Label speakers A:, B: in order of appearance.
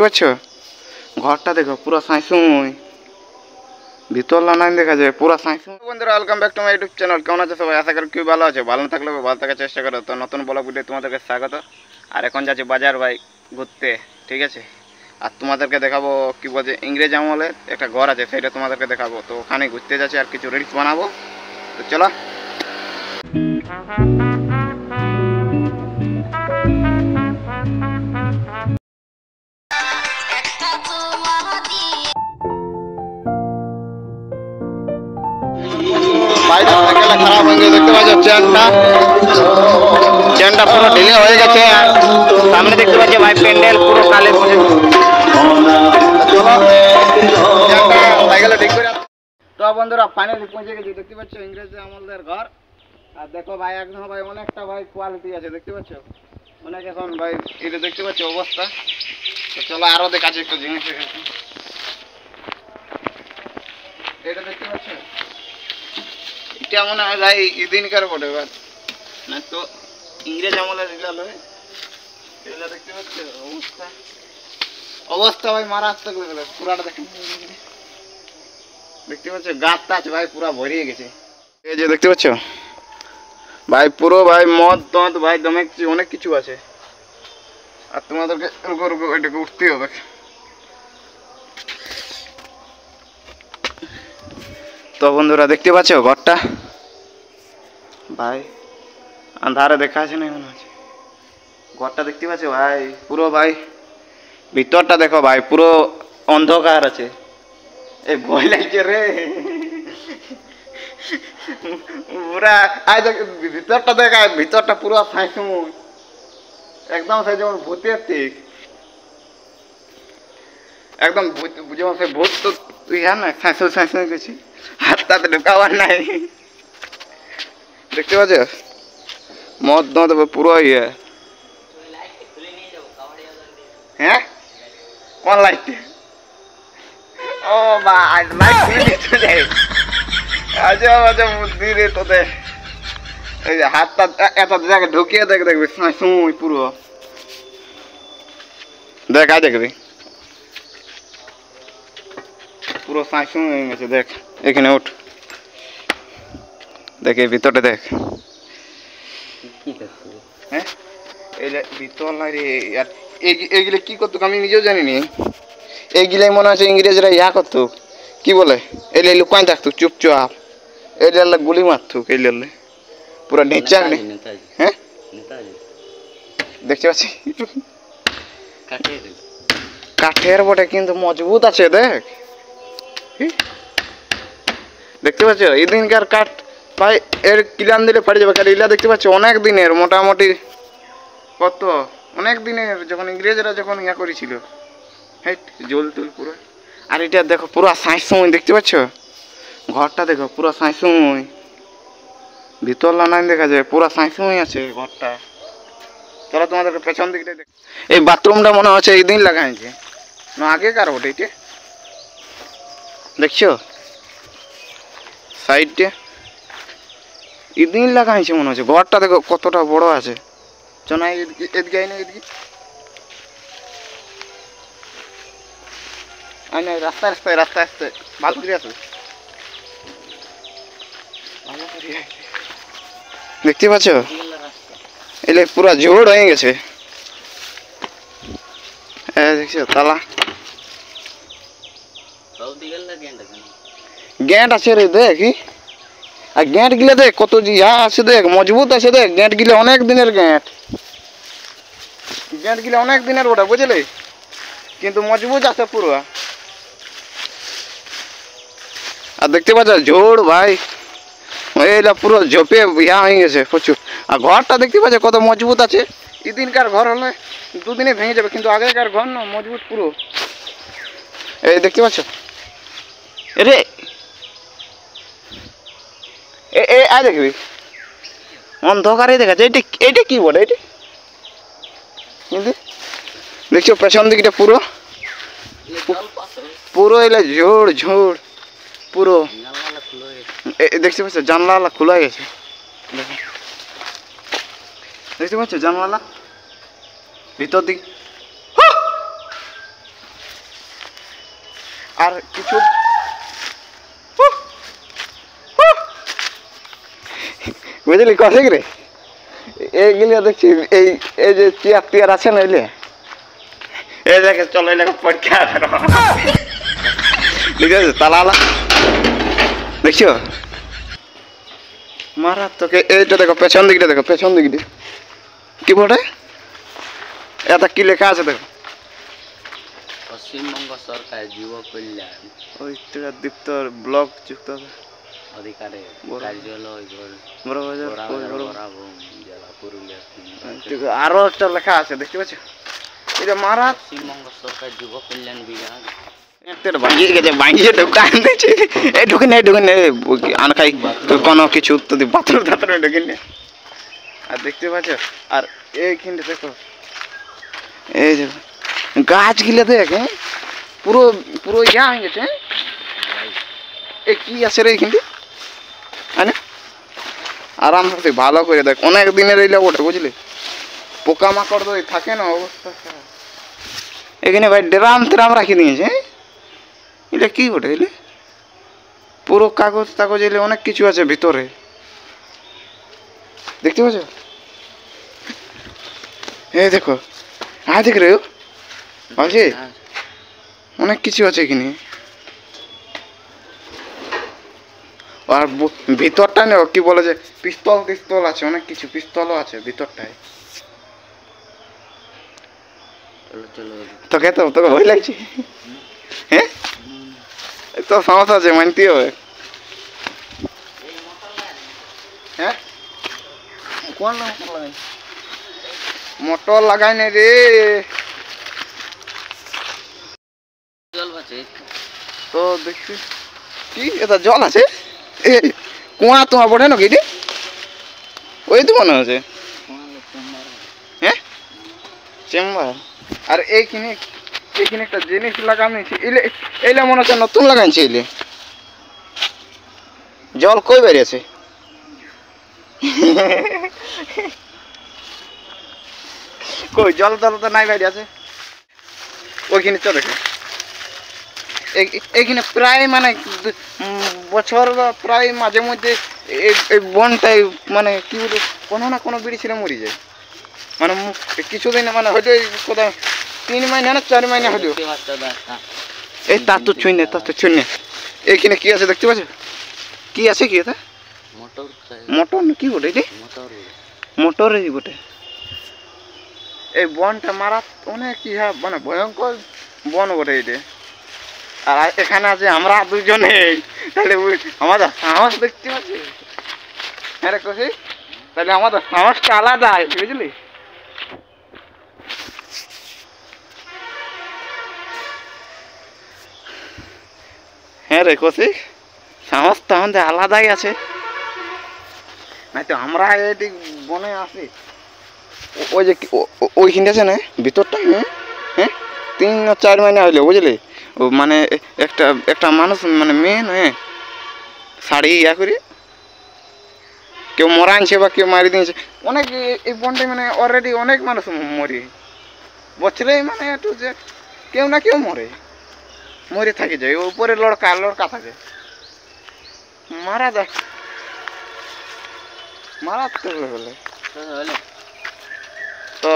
A: পাচ্ছ? ঘরটা দেখো পুরো সাঁইসুই, ভিতরলা নাই দেখা যায় পুরো সাঁইসুই। বন্ধুরা welcome back to my YouTube channel. কেমন আছে সবাই? আশা করি খুবই ভালো আছে। ভালো না থাকলে ভালো থাকার চেষ্টা করো। তো নতুন ব্লগ ভিডিও তোমাদেরকে স্বাগত। আর এখন যাচ্ছি বাজার ভাই ঘুরতে, ঠিক আছে? আর তোমাদেরকে দেখাবো কি বলছে ইংরেজ আমলের একটা ঘর আছে, সেটা তোমাদেরকে দেখাবো। তো ওখানে ঘুরতে যাচ্ছি আর কিছু রিলস বানাবো। তো চলো। বাইরের সাইকেলটা খারাপ হয়ে গেছে, দেখতে পাচ্ছ চেনটা পুরো ঢিলে হয়ে গেছে। আর সামনে দেখতে পাচ্ছি ভাই প্যান্ডেল পুরো কালে পড়ে। সাইকেলটা ঠিক করে। তো বন্ধুরা ফাইনালি পৌঁছে গেছি, দেখতে পাচ্ছ ইংরেজ আমলের ঘর। আর দেখো ভাই একদম ভাই অনেকটা ভাই কোয়ালিটি আছে, দেখতে পাচ্ছ অনেক। এখন ভাই এটা দেখতে পাচ্ছ অবস্থা। তো চলো আরো দেখাচ্ছি একটু জিনিস। এটা দেখতে পাচ্ছ, এটা মনে হয় ভাই এদিনকার বটে, না তো ইংরেজ আমলের এগুলা দেখতে পাচ্ছ অবস্থা। অবস্থা ভাই মারাত্মক পুরাটা দেখেন, দেখতে পাচ্ছ গাছ টাছ ভাই পুরা ভরিয়ে গেছে। এই যে দেখতে পাচ্ছ ভাই পুরো ভাই মদ টদ ভাই দমে অনেক কিছু আছে। আর তোমাদেরকে রুকো রুকো এটাকে উঠতে হবে। তো বন্ধুরা দেখতে পাচ্ছ ঘরটা ভাই আন্ধারে দেখা আছে না, মনে আছে ঘরটা দেখতে পাচ্ছ ভাই পুরো ভাই ভিতরটা দেখো ভাই পুরো অন্ধকার আছে। এই ভয় লাগছে রে পুরা। আজ ভিতরটা দেখ, ভিতরটা পুরো সাইসুই একদম সেই যেমন ভূতের ঠিক একদম যেমন সেই ভূত। তো তুই হ্যাঁ না সাইসুই সাইসুই গেছি, হাত তাতে ঢুকাবার নাই। দেখতে পাচ্ছ মদ দদ পুরো ইয়ে। হ্যাঁ কোন লাইট? ও ভাই লাইট খুলে দিতে যাই। আচ্ছা আচ্ছা বুদ্ধি রে তোদের। এই যে হাতটা এত জায়গায় ঢুকিয়ে দেখ, দেখবি সুই পুরো দেখ। আয় দেখবি পুরো সাঁই হয়ে গেছে। দেখ এখানে উঠ, দেখ এই ভিতরটা দেখ। হ্যাঁ এই যে ভিতর না রে, আর এইগুলো কি করতো আমি নিজেও জানিনি। এইগুলাই মনে হচ্ছে ইংরেজরা ইয়া করতো, কি বলে এই লুকায় থাকতো চুপচাপ। এই গুলি মারতো এই পুরো নেচার। হ্যাঁ দেখতে পাচ্ছি কাঠের বটে কিন্তু মজবুত আছে। দেখ দেখতে পাচ্ছ এদিনকার কাঠ ভাই এর কিলান দিলে ফাটে যাবে। কারণ এগুলা দেখতে পাচ্ছ অনেক দিনের, মোটামুটি কত অনেক দিনের, যখন ইংরেজরা যখন ইয়া করেছিল। হ্যাঁ জল তুল পুরো। আর এটা দেখো পুরো সাঁইসুই, দেখতে পাচ্ছ ঘরটা দেখো পুরো সাঁইসুই, ভিতরলা নাই দেখা যায় পুরো সাঁইসুই আছে ঘরটা। চলো তোমাদের পেছন দিকটা দেখ। এই বাথরুমটা মনে হচ্ছে এই দিন লাগাইছে না আগেকার ওটা। এটা দেখছো সাইডে এদিন লাগাইছে মনে হচ্ছে। ঘরটা দেখো কতটা বড় আছে। চনা এদিকে আই না, এদিকে আই না, রাস্তায় রাস্তায় রাস্তায় আসতে ভালো করে আসবে, ভালো করে। দেখতে পাচ্ছ এলে পুরা জোর হয়ে গেছে। দেখছো তালা গেট আছে রে দেখি। আর গেট গিলে দেখ কত ইয়া আছে, দেখ মজবুত আছে। দেখ গেট গিলে অনেক দিনের গেট, গেট গিলে অনেক দিনের ওটা বুঝলে, কিন্তু মজবুত আছে পুরো। আর দেখতে পাচ্ছ ঝোড় ভাই এইটা পুরো ঝোপে ইয়া হয়ে গেছে প্রচুর। আর ঘরটা দেখতে পাচ্ছ কত মজবুত আছে। এদিনকার ঘর হলে দুদিনে ভেঙে যাবে, কিন্তু আগেকার ঘর না মজবুত পুরো। এই দেখতে পাচ্ছ রে এ আয় দেখবি অন্ধকারে দেখা যায়। এইটা কি বলে এটা কিন্তু দেখছো পেছন দিকটা পুরো পুরো এলে ঝোড় ঝোড় পুরো। দেখতে পাচ্ছ জানলা খোলা গেছে, দেখতে পাচ্ছ জানলা ভিতর দিক। আর কিছু বুঝলি কষে রে এইগুলো দেখছি এই এই যে চেয়ার টিয়ার আছে না এলে এই দেখে চলো এলাকা পরীক্ষা ঠিক আছে তালা দেখছো মারাত্মক। এইটা দেখো পেছন দিকটা দেখো পেছন দিক দিয়ে কি বটে এটা কি লেখা আছে দেখো
B: পশ্চিমবঙ্গ সরকার যুব কল্যাণ
A: ওই দীপ্ত ব্লক যুক্ত
B: অধিকারে কার্যালয় জেলা পুরুলিয়া।
A: আরো একটা লেখা আছে দেখতে পাচ্ছ এটা মারা
B: পশ্চিমবঙ্গ সরকার যুব কল্যাণ বিভাগ
A: ভাঙিয়ে গেছে ভাঙিয়ে ঢুকান দিচ্ছে এই ঢুকে নেই আনখাই কোনো কিছু যদি বাথরুম টাথরুমে ঢুকে নে আর দেখতে পাচ্ছ আর এইখানটা দেখো এই দেখো গাছগুলো দেখ পুরো পুরো ইয়া হয়ে গেছে এ কি আছে রে এইখানটি হ্যাঁ আরাম থাকতে ভালো করে দেখ অনেক দিনের এইলে ওঠে বুঝলি পোকামাকড় তো থাকে না অবস্থা খারাপ। এখানে ভাই ড্রাম ট্রাম রাখি দিয়েছে এটা কি ওঠে এলে পুরো কাগজ টাগজ এলে অনেক কিছু আছে ভিতরে দেখতে পাচ্ছ এই দেখো হ্যাঁ দেখ রে বলছি অনেক কিছু আছে এখানে আর ভিতরটা নেও কি বলে যে পিস্তল টিস্তল আছে অনেক কিছু পিস্তলও আছে ভিতরটায় তোকে তোকে ভয় লাগছে হ্যাঁ তো সমস্যা আছে মানতে হবে হ্যাঁ কোন মোটর লাগাই নাই রে তো দেখছি কি এটা জল আছে এ কুয়া তোমার পড়ে নাকি রে ওই তো মনে হচ্ছে হ্যাঁ চেম্বার আর এইখানে এইখানে একটা জিনিস লাগানো এলে এইলে মনে হচ্ছে নতুন লাগাইছে এলে জল কই বেরিয়েছে কই জল জল তো নাই বেরিয়ে আছে ওইখানে চ দেখো এইখানে প্রায় মানে বছর প্রায় মাঝে মধ্যে এই বনটাই মানে কি বলবো কোনো না কোনো বিড়ি ছিল মরে যায় মানে কিছুদিন মানে হয়তো কোথাও 3 মাইনে না 4 মাইনে হলো এই তার তো ছুঁই নে এইখানে কি আছে দেখতে পাচ্ছ কি আছে কি এটা মোটর না কি বটে রে মোটর বটে এই বনটা মারা অনেক ইহা মানে ভয়ঙ্কর বন বটে এটা আর এখানে আছে আমরা দুজনে তাহলে আমাদের সাহস দেখতে পাচ্ছি হ্যাঁ রে কষি তাহলে আমাদের সাহসটা আলাদা বুঝলি হ্যাঁ রে কষি সাহস তো আমাদের আলাদাই আছে নাই তো আমরা এটি বনে আসি ওই যে ওইখানটা আছে না ভিতরটা হ্যাঁ 3-4 মাইনে হইলো বুঝলি ও মানে একটা একটা মানুষ মানে মেয়ে নয় শাড়ি ইয়া করে কেউ মরা আনছে বা কেউ মারি দিয়েছে অনেক এই বনটাই মানে অলরেডি অনেক মানুষ মরে বছরেই মানে একটু যে কেউ না কেউ মরে থাকে যায় উপরে লড়কা থাকে মারা যায় মারাত্মক বলে তো